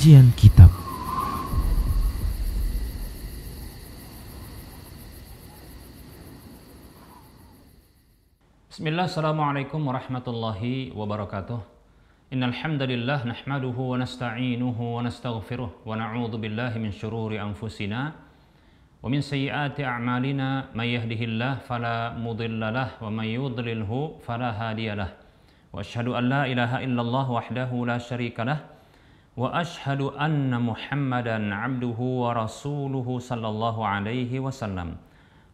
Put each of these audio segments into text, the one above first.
Kajian Kitab. Bismillah, assalamualaikum warahmatullahi wabarakatuh. Innal hamdalillah nahmaduhu wa nasta'inuhu wa nastaghfiruh wa na'udzu billahi min syururi anfusina wa min sayyiati a'malina may yahdihillahu fala mudhillalah wa may yudlilhu fala hadiyalah. Wa asyhadu an la ilaha illallah wahdahu la syarikalah wa asyhadu anna Muhammadan 'abduhu wa rasuluhu sallallahu alaihi wasallam.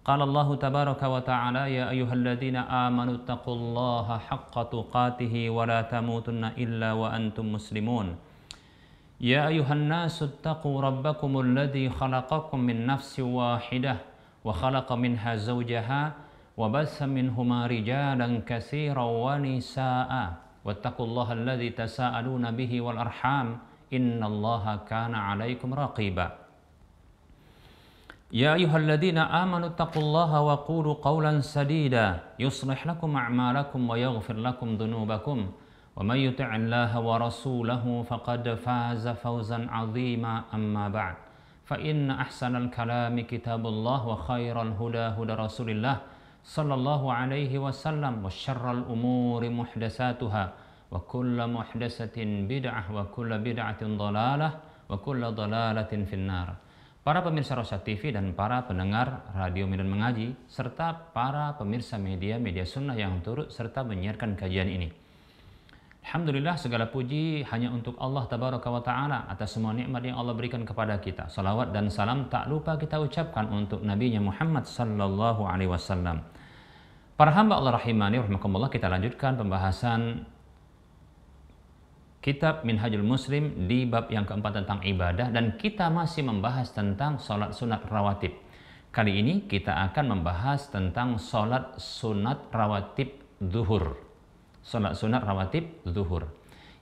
Qala Allah tabaraka wa ta'ala ya ayyuhalladzina amanu taqullaha haqqa tuqatih wa la tamutunna illa wa antum muslimun. Ya ayyuhan nasu taqu rabbakumul ladzi khalaqakum min nafsin wahidah wa khalaqa minha zawjaha wa bassa minhuma rijalan katsiran wa nisaa'a wattaqullaha alladzi tasaaluna bihi wal arham innallaha kana 'alaikum raqiba. Ya ayyuhalladzina amanu taqullaha wa qulu qawlan sadida yuslih lakum a'malakum wa yaghfir lakum dhunubakum wa may yuti'illaha wa rasulahu faqad faza fawzan 'azima amma ba'd fa inna ahsanal kalami kitabullah wa khairal huda huda rasulillah sallallahu alaihi wasallam wa syarral umuri muhdatsatuha wa kullu muhdatsatin bid'ah wa kullu bid'atin dhalalah wa kullu dhalalatin finnar. Para pemirsa Rosyad TV dan para pendengar Radio Medan Mengaji serta para pemirsa media sunnah yang turut serta menyiarkan kajian ini. Alhamdulillah, segala puji hanya untuk Allah tabaraka wa ta'ala atas semua nikmat yang Allah berikan kepada kita. Salawat dan salam tak lupa kita ucapkan untuk Nabi-Nya Muhammad sallallahu alaihi wasallam. Para hamba Allah rahimani rahimakumullah, kita lanjutkan pembahasan Kitab Minhajul Muslim di bab yang keempat tentang ibadah, dan kita masih membahas tentang sholat sunat rawatib. Kali ini kita akan membahas tentang sholat sunat rawatib zuhur. Sholat sunat rawatib zuhur,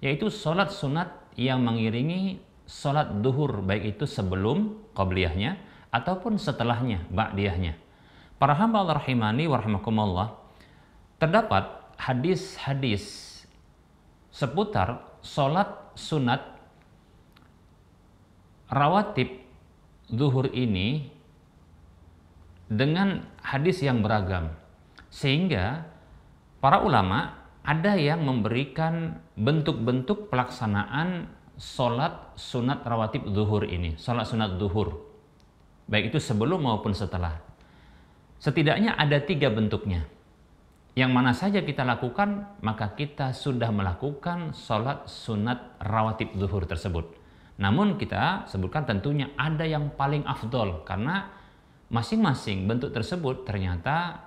yaitu sholat sunat yang mengiringi sholat zuhur, baik itu sebelum qabliyahnya ataupun setelahnya ba'diyahnya. Para hamba Allah rahimani wa rahimakumullah, terdapat hadis-hadis seputar sholat sunat rawatib zuhur ini dengan hadis yang beragam, sehingga para ulama ada yang memberikan bentuk-bentuk pelaksanaan sholat sunat rawatib zuhur ini, sholat sunat zuhur, baik itu sebelum maupun setelah. Setidaknya ada 3 bentuknya. Yang mana saja kita lakukan, maka kita sudah melakukan sholat sunat rawatib zuhur tersebut. Namun kita sebutkan tentunya ada yang paling afdol, karena masing-masing bentuk tersebut ternyata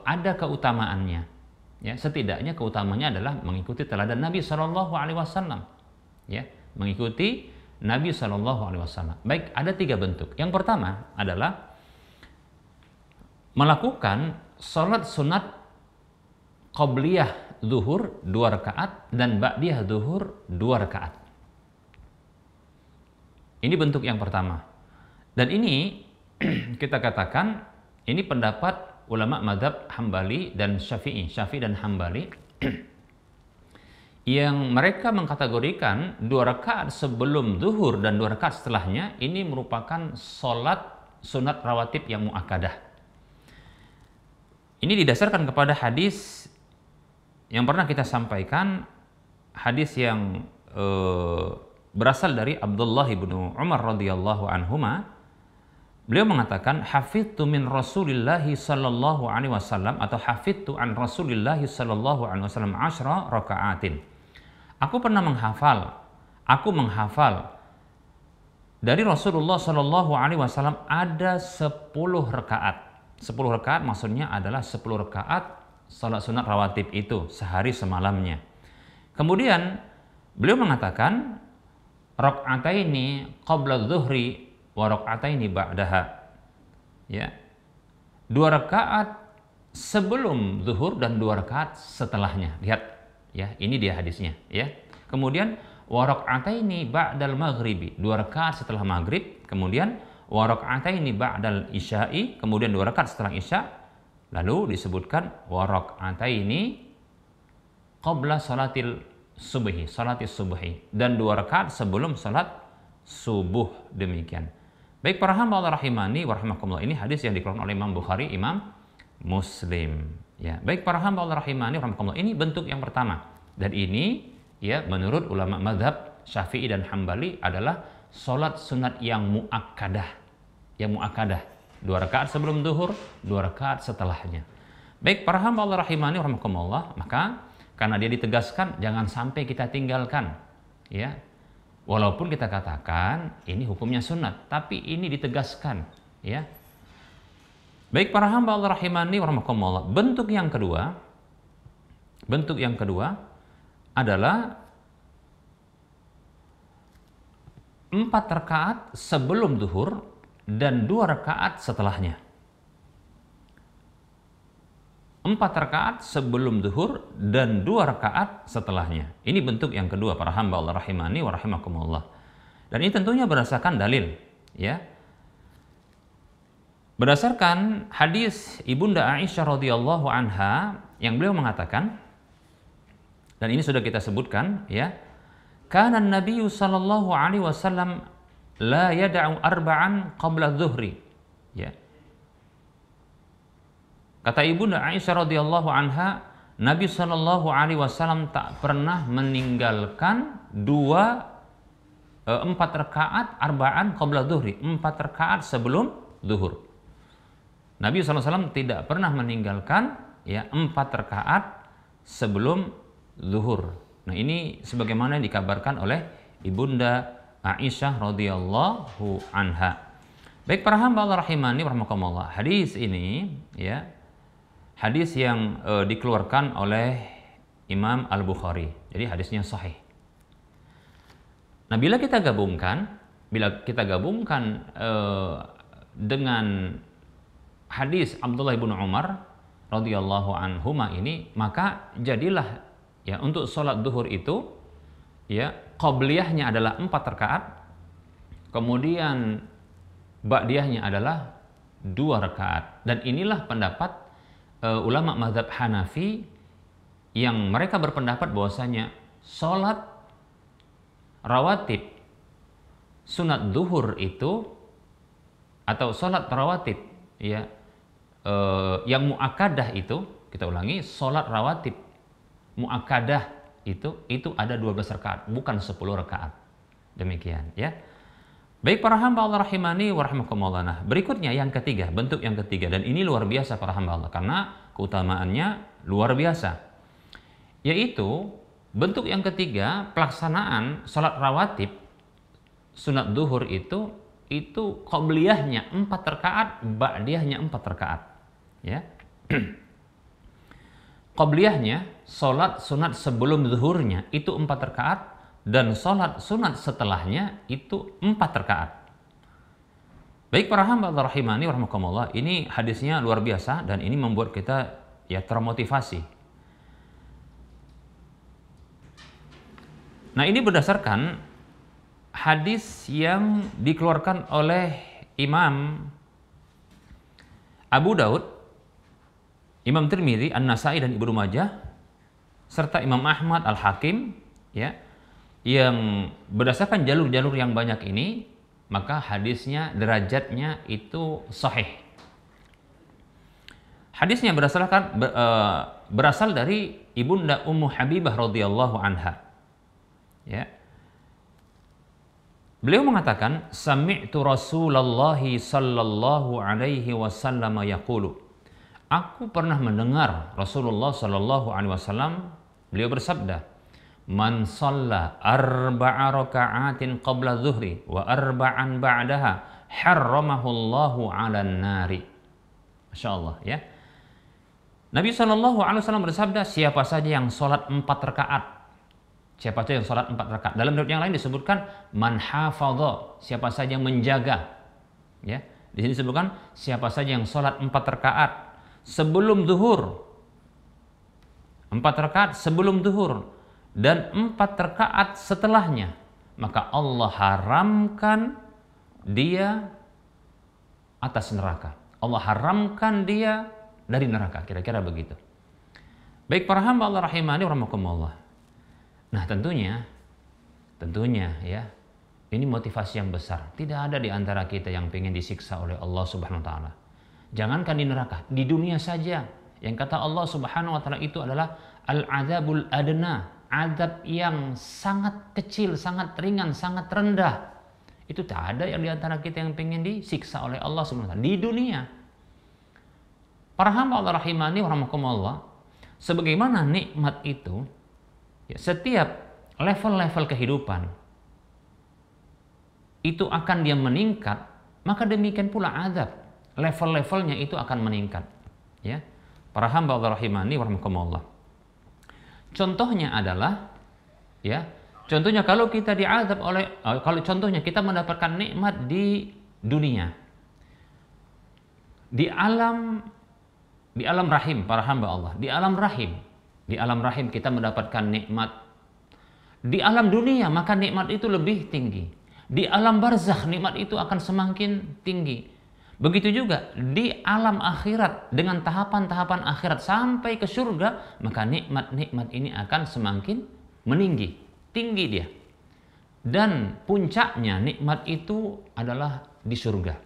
ada keutamaannya. Ya, setidaknya keutamaannya adalah mengikuti teladan Nabi Shallallahu Alaihi Wasallam. Ya, mengikuti Nabi Shallallahu Alaihi Wasallam. Baik, ada 3 bentuk. Yang pertama adalah melakukan sholat sunat qabliyah zuhur 2 rakaat dan ba'diyah zuhur 2 rakaat. Ini bentuk yang pertama. Dan ini kita katakan ini pendapat ulama mazhab Hambali dan Syafi'i dan Hambali yang mereka mengkategorikan 2 rakaat sebelum zuhur dan 2 rakaat setelahnya ini merupakan sholat sunat rawatib yang muakkadah. Ini didasarkan kepada hadis yang pernah kita sampaikan, hadis yang berasal dari Abdullah bin Umar radhiyallahu anhuma. Beliau mengatakan, hafidtu min Rasulillahi sallallahu alaihi wasallam, atau hafidtu an Rasulillahi sallallahu alaihi wasallam 10 rakaatin. Aku menghafal dari Rasulullah sallallahu alaihi wasallam ada 10 rakaat. 10 rakaat maksudnya adalah 10 rakaat salat sunat rawatib itu sehari semalamnya. Kemudian beliau mengatakan rakaataini qabla dzuhri wa rakaataini ba'daha. Ya. 2 rakaat sebelum zuhur dan 2 rakaat setelahnya. Lihat ya, ini dia hadisnya ya. Kemudian wa rakaataini ba'dal maghribi, 2 rakaat setelah maghrib, kemudian wa raka'ataini ba'dal isya'i, kemudian 2 rakaat setelah isya, lalu disebutkan wa raka'ataini qabla salatil subhi, salatis subhi, dan 2 rakaat sebelum salat subuh. Demikian. Baik para hamba Allah rahimani wa rahimakumullah, ini hadis yang dikeluarkan oleh Imam Bukhari, Imam Muslim. Ya, baik para hamba Allah rahimani wa rahimakumullah, ini bentuk yang pertama. Dan ini ya menurut ulama mazhab Syafi'i dan Hambali adalah salat sunat yang muakkadah. Yang muakkadah. 2 rakaat sebelum zuhur, 2 rakaat setelahnya. Baik para hamba Allah rahimani wa rahimakumullah, maka karena dia ditegaskan jangan sampai kita tinggalkan. Ya. Walaupun kita katakan ini hukumnya sunat, tapi ini ditegaskan, ya. Baik para hamba Allah rahimani wa rahimakumullah, bentuk yang kedua adalah 4 rakaat sebelum zuhur dan 2 rakaat setelahnya. 4 rakaat sebelum zuhur dan 2 rakaat setelahnya. Ini bentuk yang kedua para hamba Allah rahimani wa rahimakumullah. Dan ini tentunya berdasarkan dalil, ya. Berdasarkan hadis Ibunda Aisyah radhiyallahu anha yang beliau mengatakan, dan ini sudah kita sebutkan, ya. Kana Nabi sallallahu alaihi wasallam la yada'u arba'an qabla zuhri. Ya. Kata Ibunda Aisyah radhiyallahu anha, Nabi sallallahu alaihi wasallam tak pernah meninggalkan 4 rakaat arba'an qabla zuhri, 4 rakaat sebelum zuhur. Nabi SAW tidak pernah meninggalkan ya 4 rakaat sebelum zuhur. Nah, ini sebagaimana dikabarkan oleh Ibunda Aisyah radhiyallahu anha. Baik para hamba Allah rahimani wa rahimakumullah. Hadis ini ya hadis yang dikeluarkan oleh Imam Al-Bukhari. Jadi hadisnya sahih. Nah, bila kita gabungkan dengan hadis Abdullah bin Umar radhiyallahu anhuma ini, maka jadilah ya untuk sholat zuhur itu ya qabliyahnya adalah 4 rakaat, kemudian ba'diyahnya adalah 2 rakaat. Dan inilah pendapat ulama mazhab Hanafi yang mereka berpendapat bahwasanya sholat rawatib sunat zuhur itu atau sholat rawatib ya yang muakkadah itu, kita ulangi, sholat rawatib muakkadah itu ada 12 rakaat, bukan 10 rakaat. Demikian ya. Baik para hamba Allah rahimani wa rahimakumullah. Nah, berikutnya yang ketiga, bentuk yang ketiga, dan ini luar biasa para hamba Allah karena keutamaannya luar biasa. Yaitu bentuk yang ketiga, pelaksanaan sholat rawatib sunat zuhur itu qabliyahnya 4 rakaat, ba'diyahnya 4 rakaat. Ya. Qabliyahnya sholat sunat sebelum zuhurnya itu 4 rakaat, dan sholat sunat setelahnya itu 4 rakaat. Baik para hamba Allah rahimani wa rahimakumullah, ini hadisnya luar biasa dan ini membuat kita ya termotivasi. Nah, ini berdasarkan hadis yang dikeluarkan oleh Imam Abu Daud, Imam Tirmidzi, An-Nasai dan Ibnu Majah serta Imam Ahmad Al-Hakim ya, yang berdasarkan jalur-jalur yang banyak ini, maka hadisnya derajatnya itu sahih. Hadisnya berasal dari Ibunda Ummu Habibah radhiyallahu anha. Ya. Beliau mengatakan, sami'tu Rasulullah sallallahu alaihi wasallam yaqulu. Aku pernah mendengar Rasulullah sallallahu alaihi wasallam beliau bersabda, man shalla 4 raka'atin qabla zuhri wa 4 ba'daha harramahu Allahu 'alan nari. Masyaallah ya. Nabi sallallahu alaihi wasallam bersabda, siapa saja yang salat 4 rakaat. Siapa saja yang salat 4 rakaat. Dalam riwayat yang lain disebutkan man hafadha, siapa saja yang menjaga. Ya. Di sini disebutkan siapa saja yang salat 4 rakaat sebelum zuhur. 4 rakaat sebelum zuhur dan 4 rakaat setelahnya, maka Allah haramkan dia atas neraka. Allah haramkan dia dari neraka, kira-kira begitu. Baik para hamba Allah rahimani wa rahimakumullah. Nah, tentunya ya, ini motivasi yang besar. Tidak ada di antara kita yang pengen disiksa oleh Allah Subhanahu wa taala. Jangankan di neraka, di dunia saja. Yang kata Allah Subhanahu wa taala itu adalah al-adzabul adna, azab yang sangat kecil, sangat ringan, sangat rendah. Itu tak ada yang di antara kita yang pengen disiksa oleh Allah Subhanahu wa taala di dunia. Para hamba Allah rahimani wa rahmakumullah, sebagaimana nikmat itu, ya, setiap level-level kehidupan itu akan dia meningkat, maka demikian pula azab, level-levelnya itu akan meningkat. Ya, para hamba Allah rahimani wa rahmakumullah. Contohnya adalah, ya, contohnya kalau kita diazab oleh, kalau contohnya kita mendapatkan nikmat di dunia, di alam rahim, para hamba Allah, di alam rahim kita mendapatkan nikmat. Di alam dunia maka nikmat itu lebih tinggi. Di alam barzakh nikmat itu akan semakin tinggi. Begitu juga di alam akhirat dengan tahapan-tahapan akhirat sampai ke surga, maka nikmat-nikmat ini akan semakin meninggi, tinggi dia. Dan puncaknya nikmat itu adalah di surga.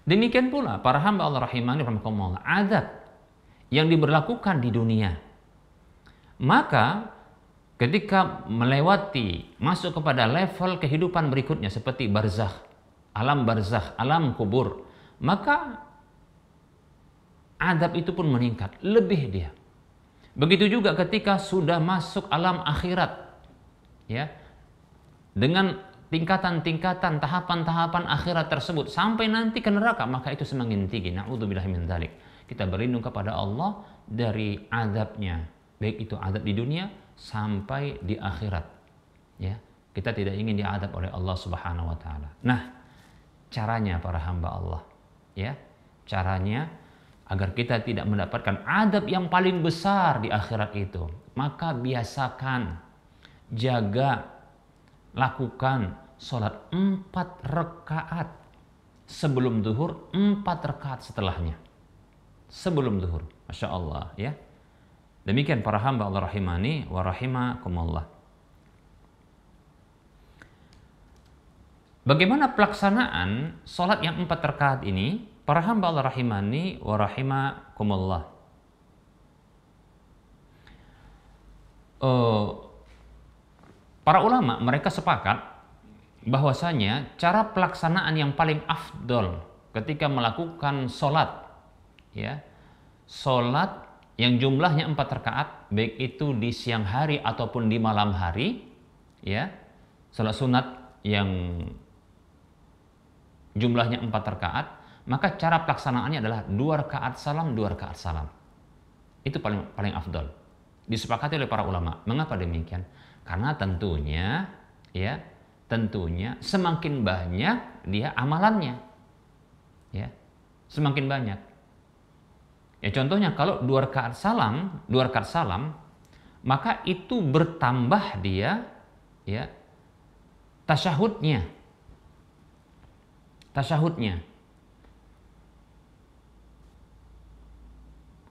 Demikian pula para hamba Allah rahimani rahimakumullah, azab yang diberlakukan di dunia. Maka ketika melewati masuk kepada level kehidupan berikutnya seperti barzakh, alam kubur, maka azab itu pun meningkat, lebih dia. Begitu juga ketika sudah masuk alam akhirat, ya, dengan tingkatan-tingkatan, tahapan-tahapan akhirat tersebut sampai nanti ke neraka, maka itu semakin tinggi. Na'udzubillahi min dzalik. Kita berlindung kepada Allah dari azabnya, baik itu azab di dunia sampai di akhirat. Ya, kita tidak ingin diazab oleh Allah Subhanahu wa taala. Nah, caranya para hamba Allah, ya, caranya agar kita tidak mendapatkan azab yang paling besar di akhirat itu, maka biasakan, jaga, lakukan sholat 4 rakaat sebelum zuhur, 4 rakaat setelahnya sebelum zuhur. Masya Allah, ya. Demikian para hamba Allah rahimani wa rahimakumullah. Bagaimana pelaksanaan sholat yang 4 rakaat ini? Para hamba Allah rahimani wa rahimakumullah. Para ulama mereka sepakat bahwasanya cara pelaksanaan yang paling afdol ketika melakukan sholat, ya, sholat yang jumlahnya 4 rakaat, baik itu di siang hari ataupun di malam hari, ya, sholat sunat yang jumlahnya 4 rakaat, maka cara pelaksanaannya adalah 2 rakaat salam, 2 rakaat salam. Itu paling afdol. Disepakati oleh para ulama. Mengapa demikian? Karena tentunya, ya, tentunya semakin banyak dia amalannya, ya, semakin banyak. Ya, contohnya kalau 2 rakaat salam, maka itu bertambah dia, ya, tasyahudnya.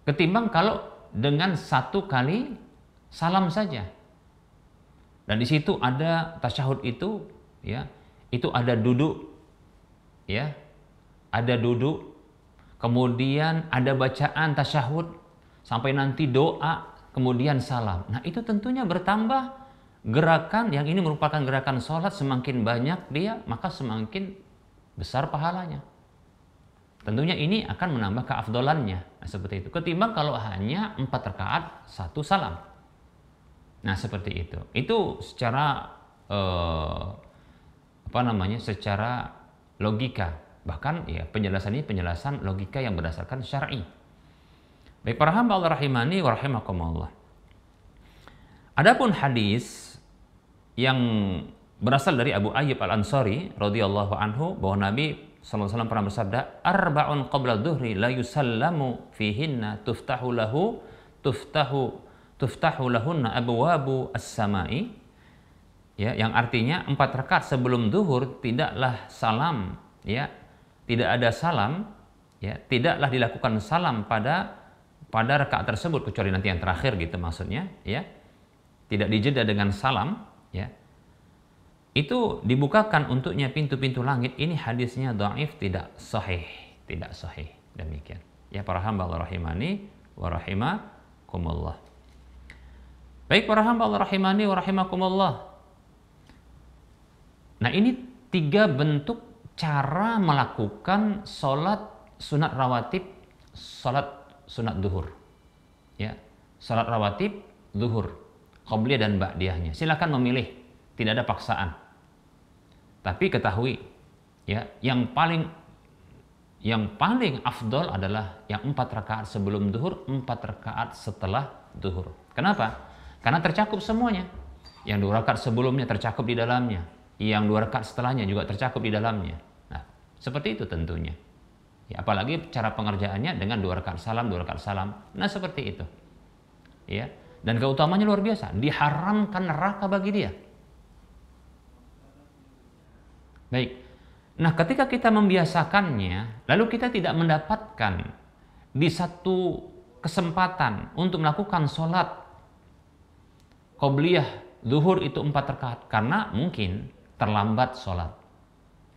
Ketimbang kalau dengan 1 kali salam saja. Dan di situ ada tasyahud itu, ya, itu ada duduk, ya, ada duduk. Kemudian ada bacaan tasyahud, sampai nanti doa, kemudian salam. Nah, itu tentunya bertambah gerakan, yang ini merupakan gerakan sholat, semakin banyak dia, maka semakin besar pahalanya. Tentunya ini akan menambah keafdolannya. Nah, seperti itu. Ketimbang kalau hanya 4 rakaat, 1 salam. Nah, seperti itu. Itu secara, secara logika. Bahkan, ya, penjelasan ini penjelasan logika yang berdasarkan syar'i. Baik para hamba Allah rahimani wa rahimakumullah. Adapun hadis yang berasal dari Abu Ayyub Al-Ansari radhiyallahu anhu, bahwa Nabi SAW pernah bersabda, arba'un qabla dhuhri la yusallamu fihinna tuftahu lahunna abwabu as-sama'i. Ya, yang artinya 4 rakaat sebelum zuhur tidaklah salam, ya, tidak ada salam, ya, tidaklah dilakukan salam pada pada rakaat tersebut, kecuali nanti yang terakhir gitu maksudnya, ya, tidak dijeda dengan salam, ya, itu dibukakan untuknya pintu-pintu langit. Ini hadisnya dhaif, tidak sahih, demikian. Ya para hamba Allah rahimani wa rahimakumullah. Baik para hamba Allah rahimani wa rahimakumullah. Nah, ini 3 bentuk cara melakukan sholat sunat rawatib, sholat sunat duhur. Ya, sholat rawatib duhur, qobliyah dan ba'diyahnya. Silakan memilih, tidak ada paksaan. Tapi ketahui, ya, yang paling afdol adalah yang 4 rakaat sebelum duhur, 4 rakaat setelah duhur. Kenapa? Karena tercakup semuanya. Yang 2 rakaat sebelumnya tercakup di dalamnya, yang 2 rakaat setelahnya juga tercakup di dalamnya. Nah, seperti itu tentunya. Ya, apalagi cara pengerjaannya dengan 2 rakaat salam, 2 rakaat salam. Nah, seperti itu. Ya, dan keutamanya luar biasa. Diharamkan neraka bagi dia. Baik. Nah, ketika kita membiasakannya, lalu kita tidak mendapatkan di satu kesempatan untuk melakukan sholat qobliyah zuhur itu 4 rakaat karena mungkin terlambat sholat,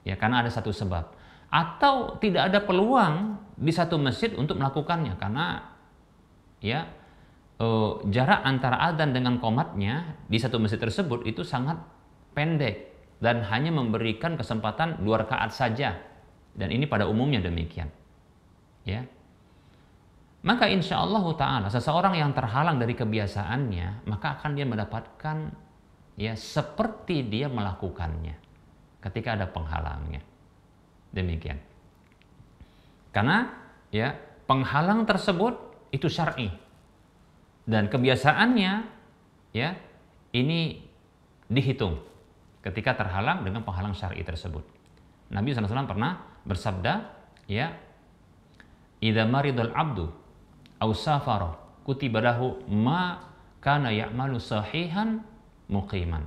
ya, karena ada satu sebab, atau tidak ada peluang di satu masjid untuk melakukannya karena, ya, jarak antara adzan dengan qomatnya di satu masjid tersebut itu sangat pendek dan hanya memberikan kesempatan 2 rakaat saja, dan ini pada umumnya demikian, ya. Maka insya Allah ta'ala seseorang yang terhalang dari kebiasaannya, maka akan dia mendapatkan, ya, seperti dia melakukannya ketika ada penghalangnya, demikian. Karena, ya, penghalang tersebut itu syar'i dan kebiasaannya, ya, ini dihitung ketika terhalang dengan penghalang syar'i tersebut. Nabi SAW pernah bersabda, ya, idza maridul abdu aw safara kutiba lahu ma kana ya'malu sahihan muqiman.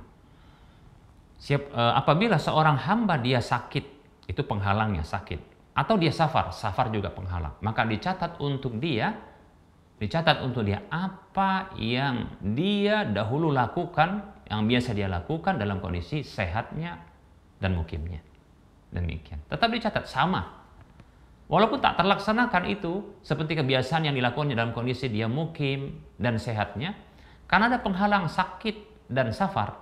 Apabila seorang hamba dia sakit, itu penghalangnya sakit, atau dia safar juga penghalang, maka dicatat untuk dia apa yang dia dahulu lakukan, yang biasa dia lakukan dalam kondisi sehatnya dan mukimnya. Demikian. Tetap dicatat sama. Walaupun tak terlaksanakan itu seperti kebiasaan yang dilakukannya dalam kondisi dia mukim dan sehatnya, karena ada penghalang sakit dan safar.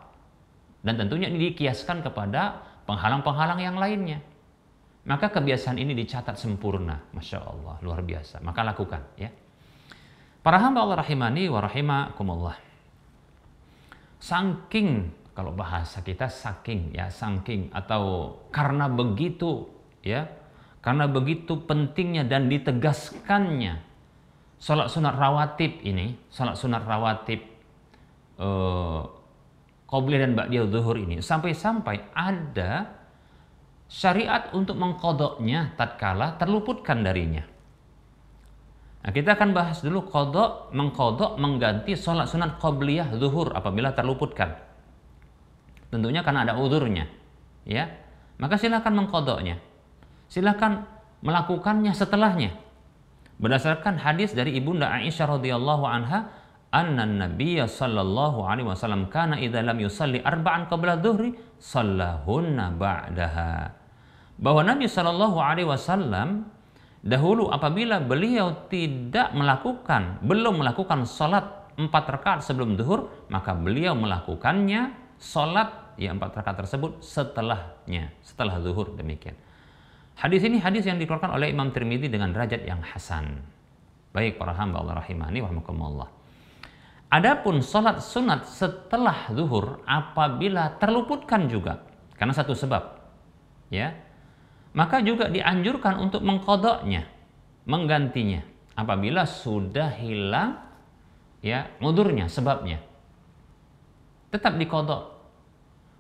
Dan tentunya ini dikiaskan kepada penghalang-penghalang yang lainnya. Maka kebiasaan ini dicatat sempurna. Masya Allah, luar biasa. Maka lakukan, ya. Para hamba Allah rahimani wa rahimakumullah. Saking, kalau bahasa kita saking, ya, saking atau karena begitu, ya, karena begitu pentingnya dan ditegaskannya salat sunat rawatib ini, salat sunat rawatib qobliyah dan ba'diyah zuhur ini, sampai-sampai ada syariat untuk mengqadoknya tatkala terluputkan darinya. Nah, kita akan bahas dulu mengqadok, mengganti salat sunat qobliyah zuhur apabila terluputkan. Tentunya karena ada uzurnya, ya. Maka silakan mengqadoknya. Silakan melakukannya setelahnya. Berdasarkan hadis dari Ibunda Aisyah radhiyallahu anha, anna Nabiyya sallallahu alaihi wasallam kana idza lam yusalli arba'an qabla dhuhri sallahunna ba'daha. Bahwa Nabi sallallahu alaihi wasallam dahulu apabila beliau belum melakukan salat 4 rakaat sebelum zuhur, maka beliau melakukannya salat, ya, 4 rakaat tersebut setelah zuhur, demikian. Hadis ini hadis yang dikeluarkan oleh Imam Tirmidzi dengan derajat yang hasan. Baik para hamba Allah rahimani wa rahimakumullah. Adapun salat sunat setelah zuhur apabila terluputkan juga karena satu sebab, ya, maka juga dianjurkan untuk mengqadoknya, menggantinya apabila sudah hilang, ya, udhurnya, sebabnya. Tetap diqadok.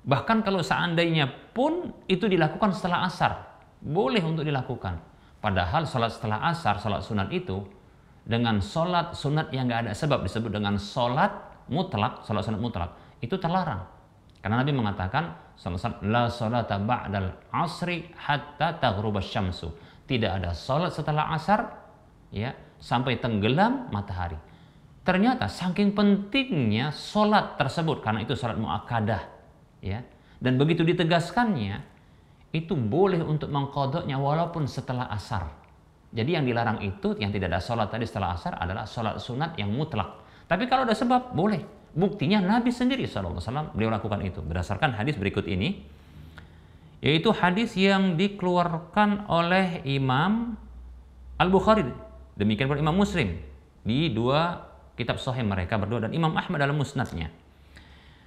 Bahkan kalau seandainya pun itu dilakukan setelah asar, boleh untuk dilakukan. Padahal salat setelah asar, salat sunat itu dengan salat sunat yang nggak ada sebab disebut dengan salat mutlak, salat sunat mutlak, itu terlarang. Karena Nabi mengatakan, la salata ba'dal asri hatta taghrubasy syamsu. Tidak ada salat setelah asar, ya, sampai tenggelam matahari. Ternyata saking pentingnya sholat tersebut, karena itu sholat muakkadah, ya. Dan begitu ditegaskannya, itu boleh untuk mengqadanya walaupun setelah asar. Jadi yang dilarang itu, yang tidak ada sholat tadi setelah asar adalah sholat sunat yang mutlak. Tapi kalau ada sebab, boleh. Buktinya Nabi sendiri SAW beliau lakukan itu. Berdasarkan hadis berikut ini, yaitu hadis yang dikeluarkan oleh Imam Al-Bukhari, demikian pula Imam Muslim di dua kitab sahih mereka berdua, dan Imam Ahmad dalam musnadnya.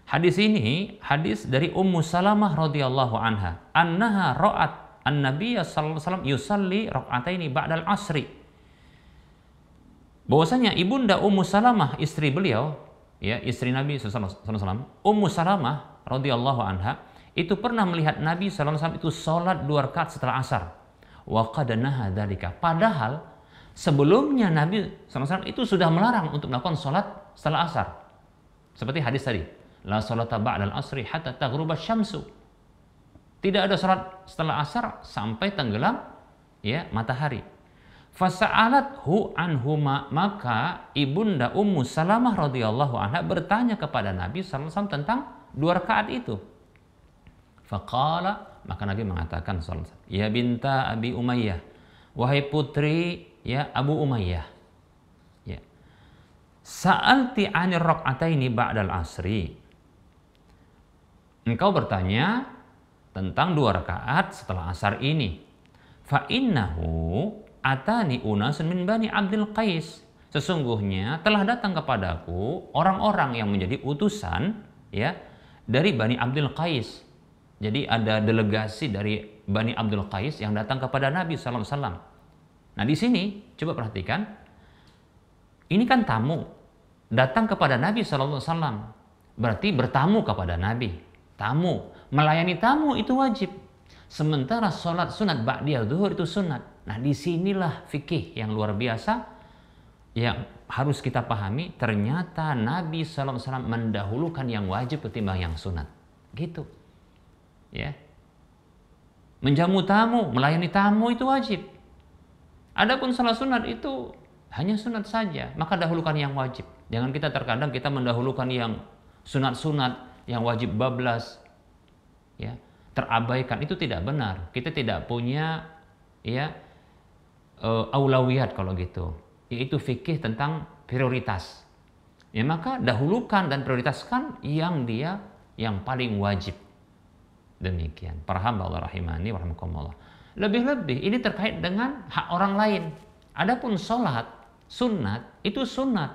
Hadis ini hadis dari Ummu Salamah radhiyallahu anha, annaha ra'at an-nabiyya sallallahu alaihi wasallam yusalli rak'ataini ba'dal asri. Bahwasanya ibunda Ummu Salamah, istri beliau, ya, istri Nabi sallallahu alaihi wasallam, Ummu Salamah radhiyallahu anha, itu pernah melihat Nabi sallallahu alaihi wasallam itu salat 2 rakaat setelah asar. Wa qad naha dzalika. Padahal sebelumnya Nabi sallallahu alaihi wasallam itu sudah melarang untuk melakukan salat setelah asar. Seperti hadis tadi, la salata ba'dal asri hatta taghruba syamsu. Tidak ada salat setelah asar sampai tenggelam, ya, matahari. Fasa'alathu anhuma, maka ibunda Ummu Salamah radhiyallahu anha bertanya kepada Nabi sallallahu alaihi wasallam tentang 2 rakaat itu. Faqala, maka Nabi mengatakan sallallahu alaihi wasallam, ya binta Abi Umayyah, wahai putri, ya, Abu Umayyah, ya, sa'alti 'anil rak'ataini ba'dal asri. Engkau bertanya tentang 2 rakaat setelah asar ini. Fa innahu atani unasun min bani Abdul Qais. Sesungguhnya telah datang kepadaku orang-orang yang menjadi utusan, ya, dari Bani Abdul Qais. Jadi ada delegasi dari Bani Abdul Qais yang datang kepada Nabi sallallahu alaihi wasallam. Nah, di sini coba perhatikan. Ini kan tamu datang kepada Nabi sallallahu alaihi wasallam. Berarti bertamu kepada Nabi. Tamu, melayani tamu itu wajib. Sementara sholat sunat ba'diyah zuhur itu sunat. Nah, disinilah fikih yang luar biasa yang harus kita pahami. Ternyata Nabi SAW mendahulukan yang wajib ketimbang yang sunat. Gitu. Ya. Menjamu tamu, melayani tamu itu wajib. Adapun sholat sunat itu hanya sunat saja. Maka dahulukan yang wajib. Jangan kita terkadang kita mendahulukan yang sunat-sunat, yang wajib bablas, ya, terabaikan. Itu tidak benar. Kita tidak punya, ya, aulawiyat kalau gitu, yaitu fikih tentang prioritas. Ya, maka dahulukan dan prioritaskan yang paling wajib. Demikian. Para hamba Allah rahimani wa rahimakumullah. Lebih-lebih ini terkait dengan hak orang lain. Adapun sholat sunat itu sunat,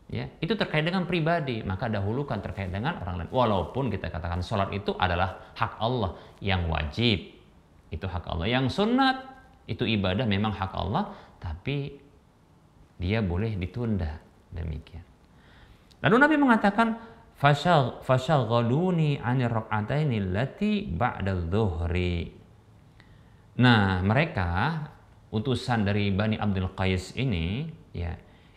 ya, itu terkait dengan pribadi, maka dahulukan terkait dengan orang lain. Walaupun kita katakan sholat itu adalah hak Allah, yang wajib itu hak Allah, yang sunat itu ibadah memang hak Allah, tapi dia boleh ditunda. Demikian. Lalu Nabi mengatakan, fashaghaluni 'anil rak'ataini allati ba'dal dhuhri. Nah, mereka utusan dari Bani Abdul Qais ini, ya,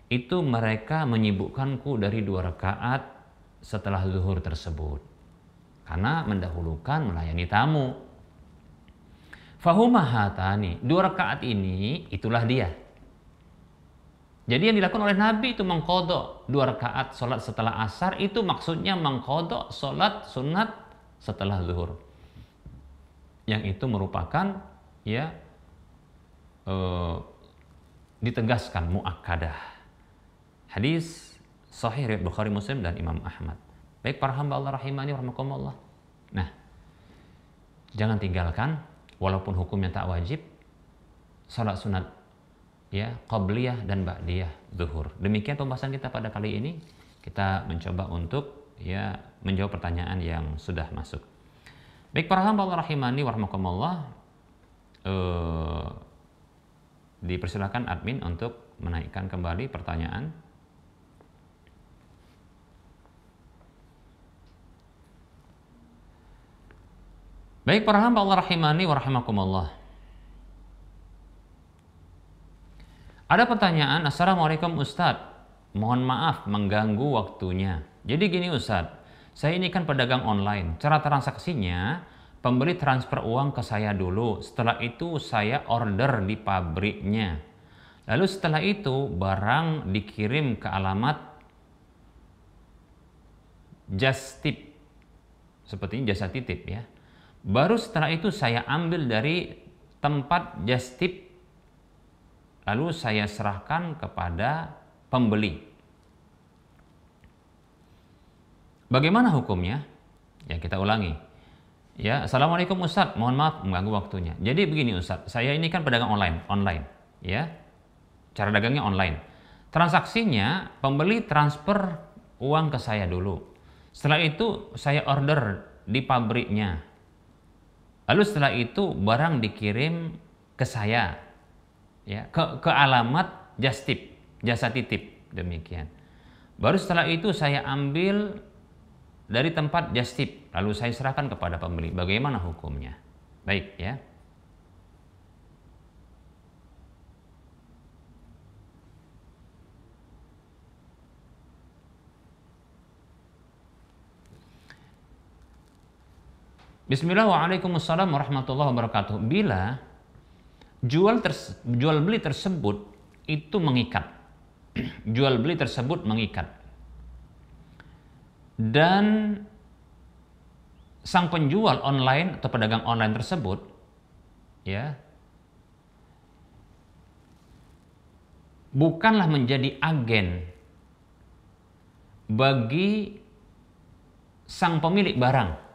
itu mereka menyibukkanku dari 2 rakaat setelah zuhur tersebut. Karena mendahulukan melayani tamu. Fahuma hatani, 2 rakaat ini itulah dia. Jadi yang dilakukan oleh Nabi itu mengqadha 2 rakaat sholat setelah asar, itu maksudnya mengqadha sholat sunat setelah zuhur. Yang itu merupakan, ya, ditegaskan muakkadah. Hadis sahih riwayat Bukhari, Muslim, dan Imam Ahmad. Baik para hamba Allah rahimani wa rahimakumullah. Nah, jangan tinggalkan walaupun hukumnya tak wajib salat sunat, ya, qabliyah dan ba'diyah zuhur. Demikian pembahasan kita pada kali ini. Kita mencoba untuk, ya, menjawab pertanyaan yang sudah masuk. Baik para hamba Allah rahimani wa rahimakumullah, dipersilakan admin untuk menaikkan kembali pertanyaan. Baik para hamba Allah rahimani wa rahimakumullah. Ada pertanyaan, Assalamualaikum Ustadz, mohon maaf mengganggu waktunya. Jadi gini Ustadz, saya ini kan pedagang online. Cara transaksinya, pembeli transfer uang ke saya dulu. Setelah itu saya order di pabriknya. Lalu setelah itu barang dikirim ke alamat just tip, seperti jasa titip ya. Baru setelah itu saya ambil dari tempat just tip, lalu saya serahkan kepada pembeli. Bagaimana hukumnya? Ya, kita ulangi. Ya, Assalamualaikum Ustadz, mohon maaf mengganggu waktunya. Jadi begini Ustadz, saya ini kan pedagang online, ya. Cara dagangnya online. Transaksinya pembeli transfer uang ke saya dulu. Setelah itu saya order di pabriknya. Lalu setelah itu barang dikirim ke saya, ya, ke alamat just tip, jasa titip, demikian. Baru setelah itu saya ambil dari tempat just tip, lalu saya serahkan kepada pembeli. Bagaimana hukumnya? Baik ya. Bismillahirrahmanirrahim. Waalaikumsalam warahmatullahi wabarakatuh. Bila jual beli tersebut itu mengikat, jual beli tersebut mengikat, dan sang penjual online atau pedagang online tersebut, ya, bukanlah menjadi agen bagi sang pemilik barang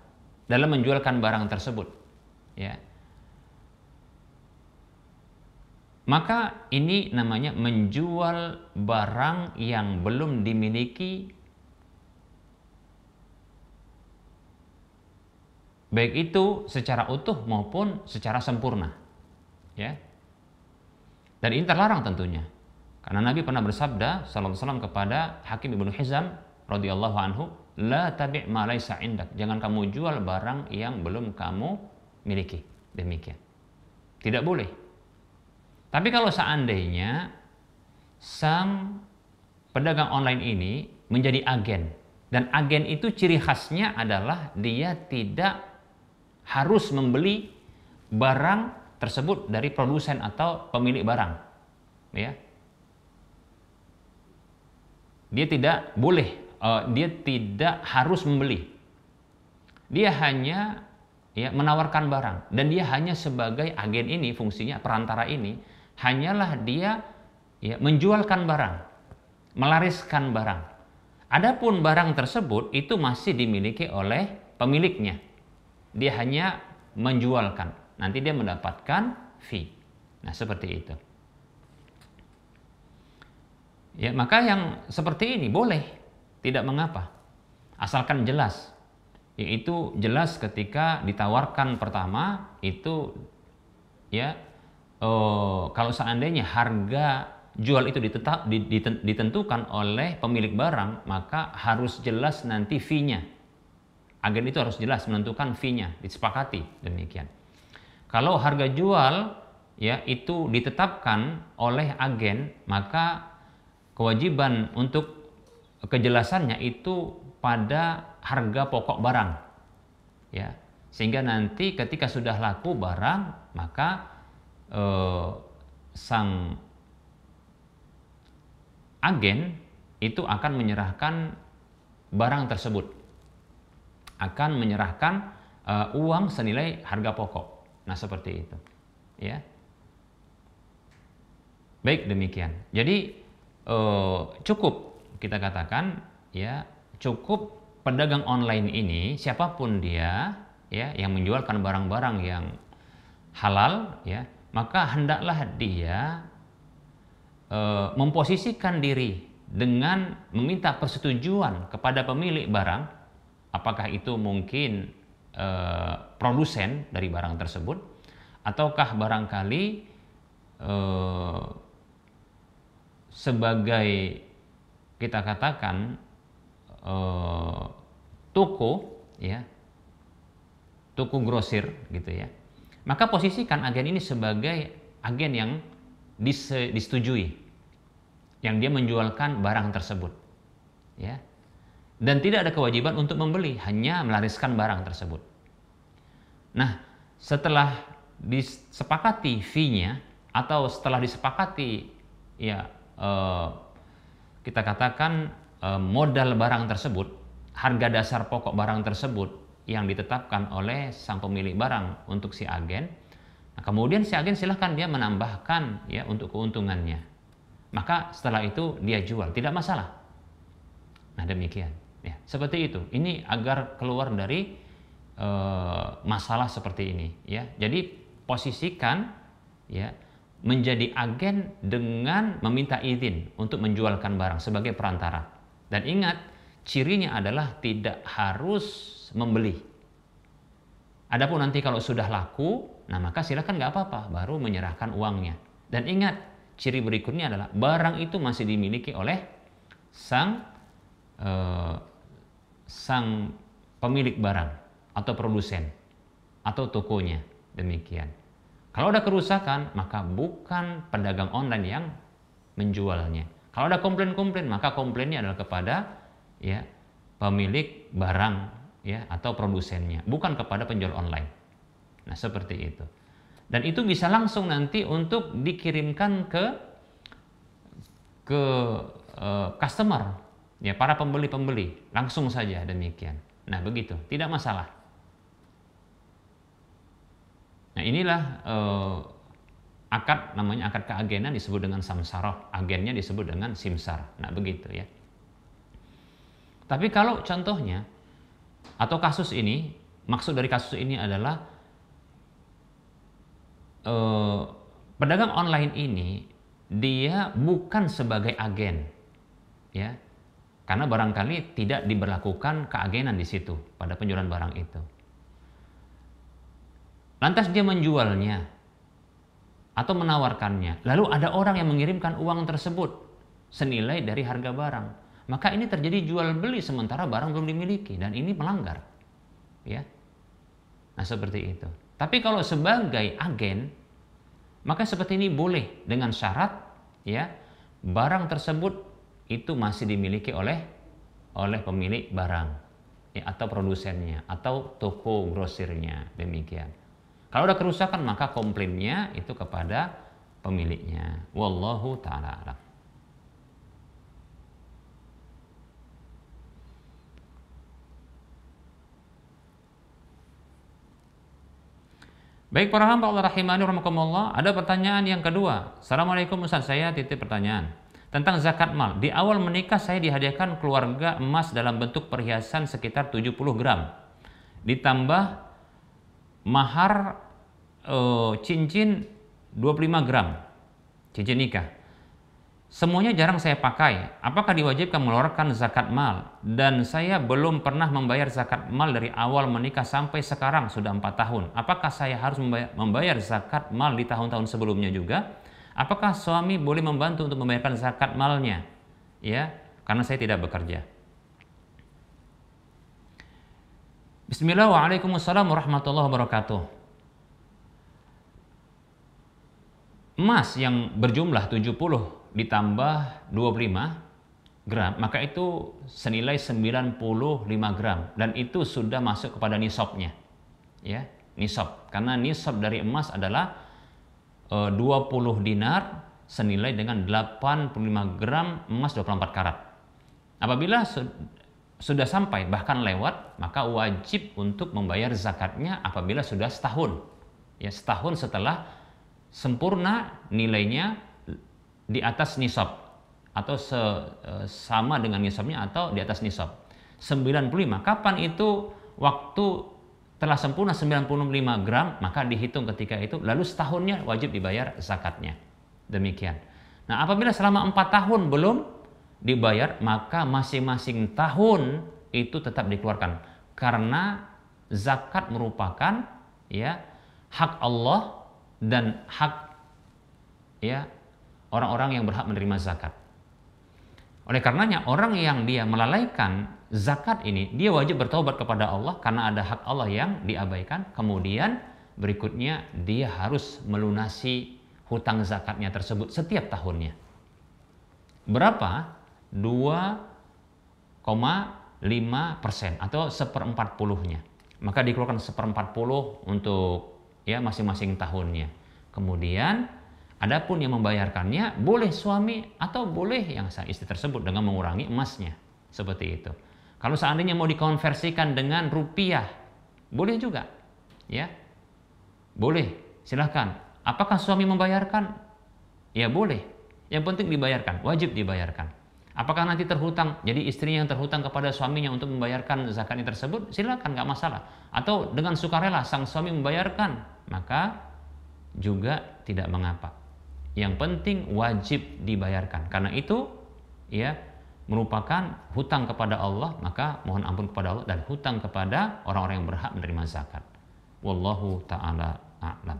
dalam menjualkan barang tersebut, ya, maka ini namanya menjual barang yang belum dimiliki, baik itu secara utuh maupun secara sempurna, ya. Dan ini terlarang tentunya, karena Nabi pernah bersabda sallallahu alaihi wasallam kepada Hakim ibnu Hizam radhiyallahu anhu, la tabi' ma laisa indak, jangan kamu jual barang yang belum kamu miliki, demikian. Tidak boleh. Tapi kalau seandainya sang pedagang online ini menjadi agen, dan agen itu ciri khasnya adalah dia tidak harus membeli barang tersebut dari produsen atau pemilik barang, ya. Dia tidak boleh, dia tidak harus membeli. Dia hanya, ya, menawarkan barang, dan dia hanya sebagai agen ini, fungsinya perantara ini hanyalah dia, ya, menjualkan barang, melariskan barang. Adapun barang tersebut itu masih dimiliki oleh pemiliknya. Dia hanya menjualkan, nanti dia mendapatkan fee. Nah, seperti itu. Ya, maka yang seperti ini boleh, tidak mengapa, asalkan jelas. Yaitu jelas ketika ditawarkan pertama itu, ya, kalau seandainya harga jual itu ditentukan oleh pemilik barang, maka harus jelas nanti fee-nya. Agen itu harus jelas menentukan fee-nya, disepakati demikian. Kalau harga jual, ya, itu ditetapkan oleh agen, maka kewajiban untuk kejelasannya itu pada harga pokok barang, ya, sehingga nanti ketika sudah laku barang, maka sang agen itu akan menyerahkan barang tersebut, akan menyerahkan uang senilai harga pokok. Nah, seperti itu, ya. Baik, demikian. Jadi cukup kita katakan, ya, cukup pedagang online ini siapapun dia, ya, yang menjualkan barang-barang yang halal, ya, maka hendaklah dia memposisikan diri dengan meminta persetujuan kepada pemilik barang, apakah itu mungkin produsen dari barang tersebut, ataukah barangkali sebagai, kita katakan, toko, ya, toko grosir gitu, ya. Maka posisikan agen ini sebagai agen yang disetujui, yang dia menjualkan barang tersebut, ya, dan tidak ada kewajiban untuk membeli, hanya melariskan barang tersebut. Nah, setelah disepakati fee-nya, atau setelah disepakati ya kita katakan modal barang tersebut, harga dasar pokok barang tersebut yang ditetapkan oleh sang pemilik barang untuk si agen. Nah, kemudian si agen silahkan dia menambahkan ya untuk keuntungannya. Maka setelah itu dia jual, tidak masalah. Nah, demikian. Ya, seperti itu. Ini agar keluar dari masalah seperti ini. Ya, jadi posisikan ya menjadi agen dengan meminta izin untuk menjualkan barang sebagai perantara. Dan ingat, cirinya adalah tidak harus membeli. Adapun nanti kalau sudah laku, nah maka silakan nggak apa-apa, baru menyerahkan uangnya. Dan ingat, ciri berikutnya adalah barang itu masih dimiliki oleh sang pemilik barang atau produsen atau tokonya, demikian. Kalau ada kerusakan, maka bukan pedagang online yang menjualnya. Kalau ada komplain-komplain, maka komplainnya adalah kepada ya pemilik barang ya atau produsennya, bukan kepada penjual online. Nah, seperti itu. Dan itu bisa langsung nanti untuk dikirimkan ke customer, ya para pembeli-pembeli, langsung saja demikian. Nah, begitu, tidak masalah. Nah, inilah akad, namanya akad keagenan disebut dengan samsarah, agennya disebut dengan simsar. Nah, begitu ya. Tapi kalau contohnya atau kasus ini, maksud dari kasus ini adalah pedagang online ini dia bukan sebagai agen, ya, karena barangkali tidak diberlakukan keagenan di situ pada penjualan barang itu. Lantas dia menjualnya atau menawarkannya, lalu ada orang yang mengirimkan uang tersebut senilai dari harga barang, maka ini terjadi jual beli sementara barang belum dimiliki, dan ini melanggar, ya. Nah, seperti itu. Tapi kalau sebagai agen, maka seperti ini boleh dengan syarat ya barang tersebut itu masih dimiliki oleh pemilik barang ya, atau produsennya atau toko grosirnya, demikian. Kalau ada kerusakan maka komplainnya itu kepada pemiliknya. Wallahu ta'ala a'lam. Baik para hamba Allah rahimani rahimakumullah, ada pertanyaan yang kedua. Assalamualaikum Ustaz, saya titip pertanyaan tentang zakat mal. Di awal menikah saya dihadiahkan keluarga emas dalam bentuk perhiasan sekitar 70 gram. Ditambah mahar cincin 25 gram. Cincin nikah. Semuanya jarang saya pakai. Apakah diwajibkan mengeluarkan zakat mal? Dan saya belum pernah membayar zakat mal dari awal menikah sampai sekarang sudah 4 tahun. Apakah saya harus membayar zakat mal di tahun-tahun sebelumnya juga? Apakah suami boleh membantu untuk membayarkan zakat malnya? Ya, karena saya tidak bekerja. Bismillah, waalaikumsalam warahmatullahi wabarakatuh. Emas yang berjumlah 70 ditambah 25 gram, maka itu senilai 95 gram, dan itu sudah masuk kepada nisabnya. Ya, nisab. Karena nisab dari emas adalah 20 dinar senilai dengan 85 gram emas 24 karat. Apabila sudah sampai bahkan lewat, maka wajib untuk membayar zakatnya apabila sudah setahun. Ya, setahun setelah sempurna nilainya di atas nisab atau sama dengan nisabnya atau di atas nisab. 95. Kapan itu waktu telah sempurna 95 gram, maka dihitung ketika itu, lalu setahunnya wajib dibayar zakatnya. Demikian. Nah, apabila selama 4 tahun belum dibayar, maka masing-masing tahun itu tetap dikeluarkan, karena zakat merupakan ya hak Allah dan hak ya orang-orang yang berhak menerima zakat. Oleh karenanya orang yang dia melalaikan zakat ini, dia wajib bertaubat kepada Allah karena ada hak Allah yang diabaikan. Kemudian berikutnya dia harus melunasi hutang zakatnya tersebut setiap tahunnya. Berapa? 2,5% atau 1/40-nya. Maka dikeluarkan 1/40 untuk ya masing-masing tahunnya. Kemudian Adapun yang membayarkannya boleh suami atau boleh yang sang istri tersebut dengan mengurangi emasnya. Seperti itu. Kalau seandainya mau dikonversikan dengan rupiah, boleh juga. Ya. Boleh, silahkan. Apakah suami membayarkan? Ya boleh. Yang penting dibayarkan, wajib dibayarkan. Apakah nanti terhutang, jadi istrinya yang terhutang kepada suaminya untuk membayarkan zakatnya tersebut, silakan, nggak masalah. Atau dengan sukarela sang suami membayarkan, maka juga tidak mengapa. Yang penting wajib dibayarkan. Karena itu ya merupakan hutang kepada Allah, maka mohon ampun kepada Allah, dan hutang kepada orang-orang yang berhak menerima zakat. Wallahu ta'ala a'lam.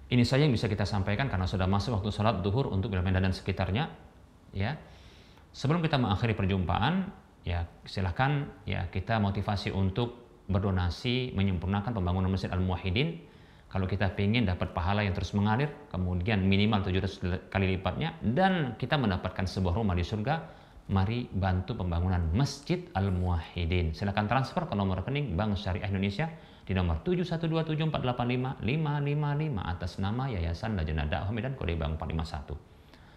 Ini saja yang bisa kita sampaikan karena sudah masuk waktu sholat duhur untuk Medan dan sekitarnya. Ya, sebelum kita mengakhiri perjumpaan, ya silahkan ya kita motivasi untuk berdonasi menyempurnakan pembangunan Masjid Al-Muwahhidin. Kalau kita ingin dapat pahala yang terus mengalir, kemudian minimal 700 kali lipatnya, dan kita mendapatkan sebuah rumah di surga, mari bantu pembangunan Masjid Al-Muwahhidin. Silakan transfer ke nomor rekening Bank Syariah Indonesia di nomor 71274855555 atas nama Yayasan Lajnah Dakwah Medan kode bank 451.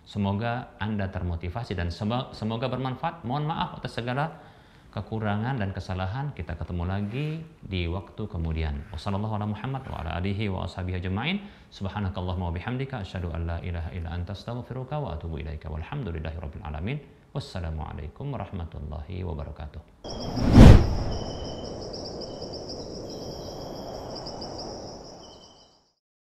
Semoga Anda termotivasi dan semoga bermanfaat. Mohon maaf atas segala kekurangan dan kesalahan. Kita ketemu lagi di waktu kemudian. Wassalamualaikum warahmatullahi wabarakatuh. Subhanakallahumma wa bihamdika asyhadu an la ilaha illa anta astaghfiruka wa atubu ilaika. Walhamdulillahirabbil alamin. Wassalamualaikum warahmatullahi wabarakatuh.